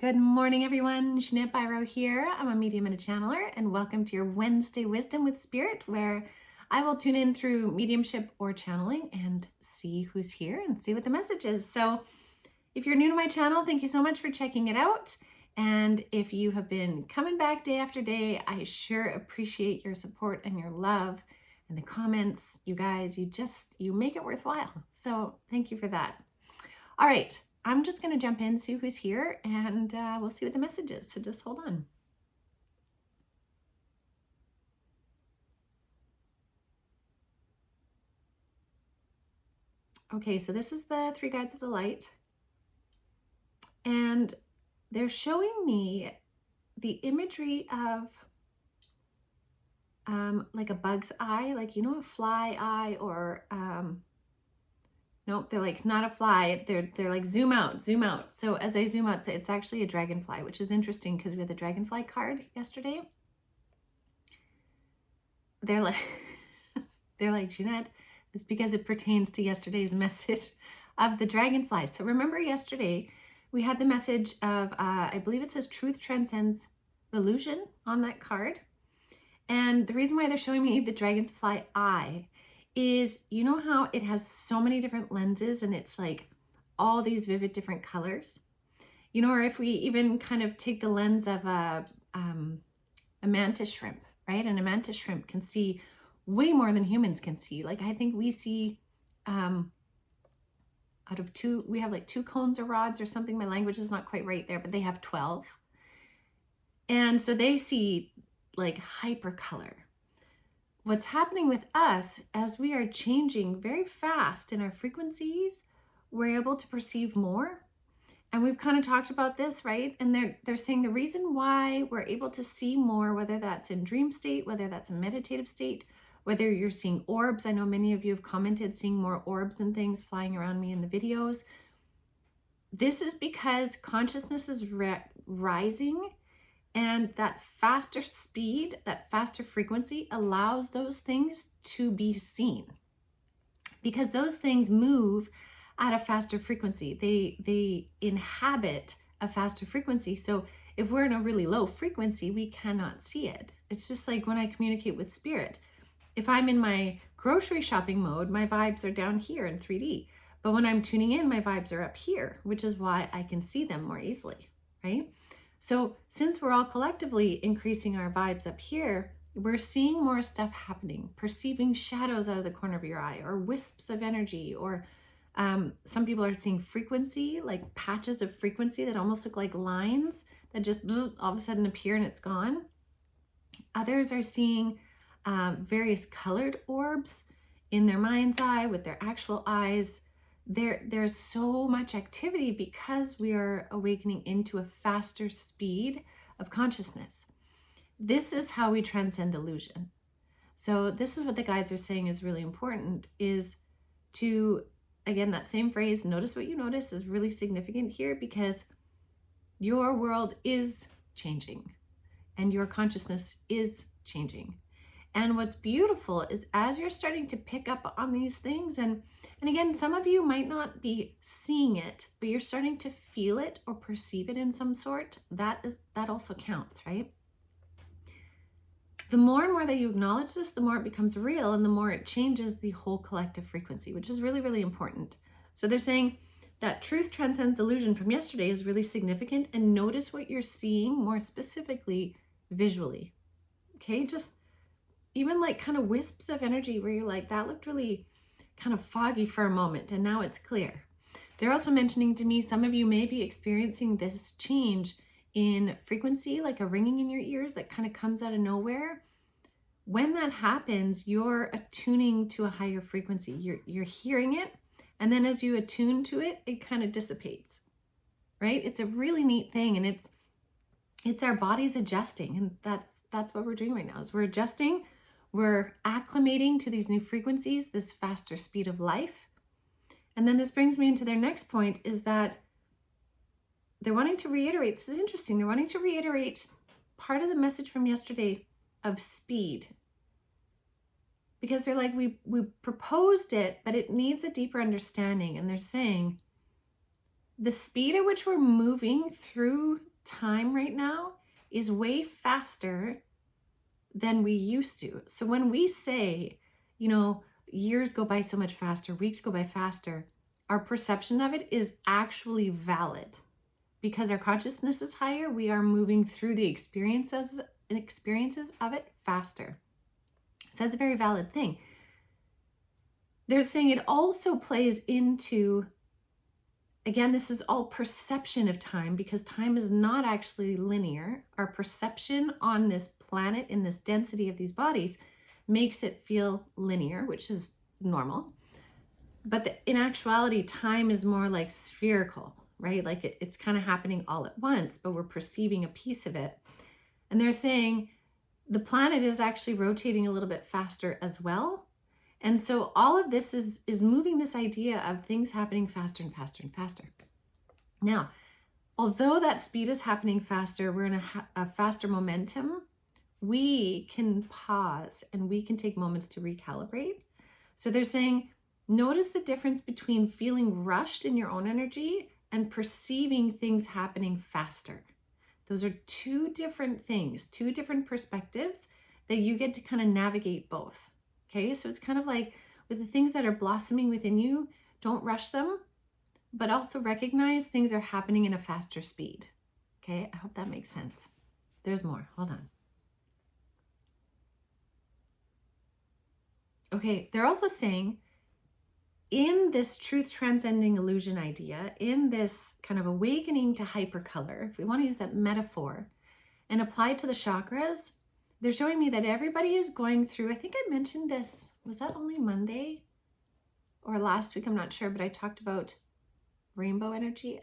Good morning, everyone. Jeanette Byro here. I'm a medium and a channeler, and welcome to your Wednesday Wisdom with Spirit, where I will tune in through mediumship or channeling and see who's here and see what the message is. So if you're new to my channel, thank you so much for checking it out. And if you have been coming back day after day, I sure appreciate your support and your love and the comments. You guys, you make it worthwhile. So thank you for that. All right. I'm just going to jump in, see who's here, and we'll see what the message is. So just hold on. Okay, so this is the three guides of the light. And they're showing me the imagery of like a bug's eye, like, you know, a fly eye, or nope, they're like not a fly. They're like zoom out. So as I zoom out, it's actually a dragonfly, which is interesting because we had the dragonfly card yesterday. They're like, Jeanette, it's because it pertains to yesterday's message of the dragonfly. So remember yesterday we had the message of, I believe it says truth transcends illusion on that card. And the reason why they're showing me the dragonfly eye is, you know how it has so many different lenses and it's like all these vivid different colors, you know, or if we even kind of take the lens of a mantis shrimp, right? And a mantis shrimp can see way more than humans can see. Like, I think we see out of two, we have like 2 cones or rods or something. My language is not quite right there, but they have 12. And so they see like hyper color. What's happening with us as we are changing very fast in our frequencies, we're able to perceive more. And we've kind of talked about this, right? And they're saying the reason why we're able to see more, whether that's in dream state, whether that's in meditative state, whether you're seeing orbs. I know many of you have commented seeing more orbs and things flying around me in the videos. This is because consciousness is rising, and that faster speed, that faster frequency allows those things to be seen, because those things move at a faster frequency. They inhabit a faster frequency. So if we're in a really low frequency, we cannot see it. It's just like when I communicate with spirit. If I'm in my grocery shopping mode, my vibes are down here in 3D. But when I'm tuning in, my vibes are up here, which is why I can see them more easily, right? So since we're all collectively increasing our vibes up here, we're seeing more stuff happening, perceiving shadows out of the corner of your eye, or wisps of energy, or some people are seeing frequency, like patches of frequency that almost look like lines that just all of a sudden appear and it's gone. Others are seeing various colored orbs in their mind's eye with their actual eyes. There's so much activity because we are awakening into a faster speed of consciousness. This is how we transcend illusion. So this is what the guides are saying is really important, is to, again, that same phrase, notice what you notice, is really significant here, because your world is changing and your consciousness is changing. And what's beautiful is as you're starting to pick up on these things, and again, some of you might not be seeing it, but you're starting to feel it or perceive it in some sort, that also counts, right? The more and more that you acknowledge this, the more it becomes real, and the more it changes the whole collective frequency, which is really, really important. So they're saying that truth transcends illusion from yesterday is really significant, and notice what you're seeing more specifically visually. Okay, just even like kind of wisps of energy where you're like, that looked really kind of foggy for a moment and now it's clear. They're also mentioning to me, some of you may be experiencing this change in frequency, like a ringing in your ears that kind of comes out of nowhere. When that happens, you're attuning to a higher frequency. You're hearing it, and then as you attune to it, it kind of dissipates, right? It's a really neat thing, and it's our bodies adjusting, and that's what we're doing right now, is we're adjusting. We're acclimating to these new frequencies, this faster speed of life. And then this brings me into their next point, is that they're wanting to reiterate, this is interesting, they're wanting to reiterate part of the message from yesterday of speed. Because they're like, we proposed it, but it needs a deeper understanding. And they're saying the speed at which we're moving through time right now is way faster than we used to. So when we say, years go by so much faster, weeks go by faster, our perception of it is actually valid. Because our consciousness is higher, we are moving through the experiences of it faster. So that's a very valid thing. They're saying it also plays into, again, this is all perception of time, because time is not actually linear. Our perception on this planet, in this density of these bodies, makes it feel linear, which is normal. But in actuality, time is more like spherical, right? Like it's kind of happening all at once, but we're perceiving a piece of it. And they're saying the planet is actually rotating a little bit faster as well. And so all of this is moving this idea of things happening faster and faster and faster. Now, although that speed is happening faster, we're in a faster momentum, we can pause and we can take moments to recalibrate. So they're saying, notice the difference between feeling rushed in your own energy and perceiving things happening faster. Those are two different things, two different perspectives that you get to kind of navigate both. Okay, so it's kind of like with the things that are blossoming within you, don't rush them, but also recognize things are happening in a faster speed. Okay, I hope that makes sense. There's more, hold on. Okay, they're also saying in this truth transcending illusion idea, in this kind of awakening to hypercolor, if we want to use that metaphor and apply it to the chakras, they're showing me that everybody is going through, I think I mentioned this, was that only Monday or last week? I'm not sure, but I talked about rainbow energy.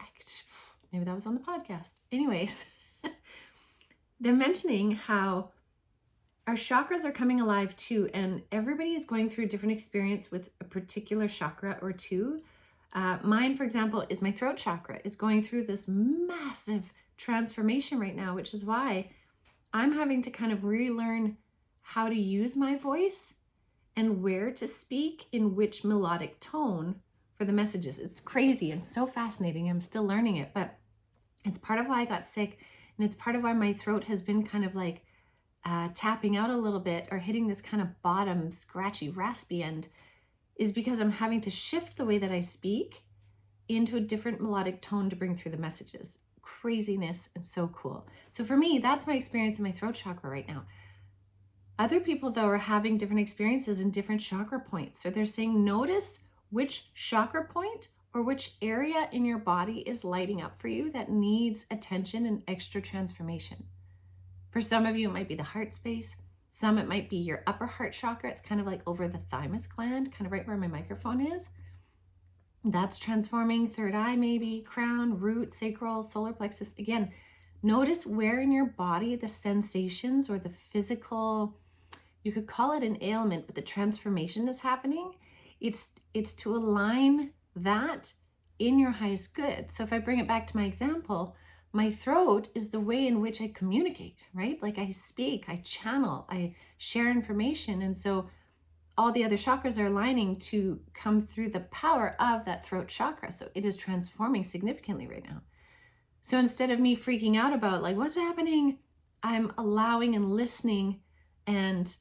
Maybe that was on the podcast. Anyways, they're mentioning how our chakras are coming alive too, and everybody is going through a different experience with a particular chakra or two. Mine, for example, is my throat chakra is going through this massive transformation right now, which is why I'm having to kind of relearn how to use my voice and where to speak in which melodic tone for the messages. It's crazy and so fascinating. I'm still learning it, but it's part of why I got sick, and it's part of why my throat has been kind of like tapping out a little bit or hitting this kind of bottom, scratchy, raspy end, is because I'm having to shift the way that I speak into a different melodic tone to bring through the messages. Craziness and so cool. So for me, that's my experience in my throat chakra right now. Other people, though, are having different experiences in different chakra points. So they're saying, notice which chakra point or which area in your body is lighting up for you that needs attention and extra transformation. For some of you, it might be the heart space. Some, it might be your upper heart chakra. It's kind of like over the thymus gland, kind of right where my microphone is. That's transforming. Third eye, maybe, crown, root, sacral, solar plexus. Again, notice where in your body the sensations or the physical, you could call it an ailment, but the transformation is happening. It's to align that in your highest good. So if I bring it back to my example, my throat is the way in which I communicate, right? Like I speak, I channel, I share information. And so all the other chakras are aligning to come through the power of that throat chakra. So it is transforming significantly right now. So instead of me freaking out about like, what's happening, I'm allowing and listening and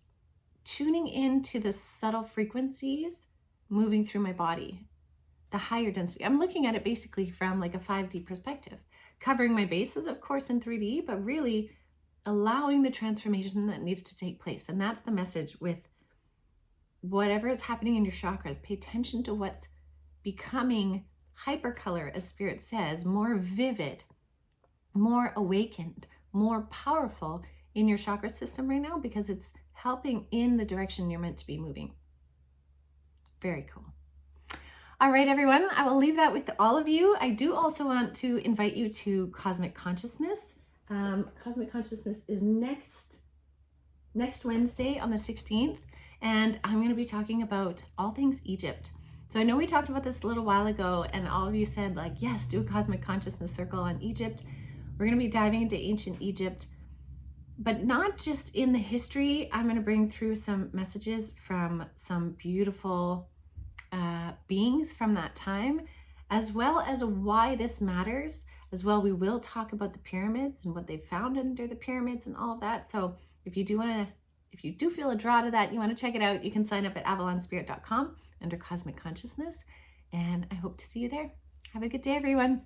tuning into the subtle frequencies moving through my body, the higher density. I'm looking at it basically from like a 5D perspective, covering my bases, of course, in 3D, but really allowing the transformation that needs to take place. And that's the message with whatever is happening in your chakras. Pay attention to what's becoming hypercolor, as Spirit says, more vivid, more awakened, more powerful in your chakra system right now, because it's helping in the direction you're meant to be moving. Very cool. All right, everyone, I will leave that with all of you. I do also want to invite you to Cosmic Consciousness. Cosmic Consciousness is next Wednesday on the 16th, and I'm going to be talking about all things Egypt. So I know we talked about this a little while ago, and all of you said like, yes, do a Cosmic Consciousness circle on Egypt. We're going to be diving into ancient Egypt, but not just in the history. I'm going to bring through some messages from some beautiful beings from that time, as well as why this matters, As well, we will talk about the pyramids and what they found under the pyramids and all of that. So if you do feel a draw to that, you want to check it out, you can sign up at avalonspirit.com under Cosmic Consciousness. And I hope to see you there. Have a good day, everyone.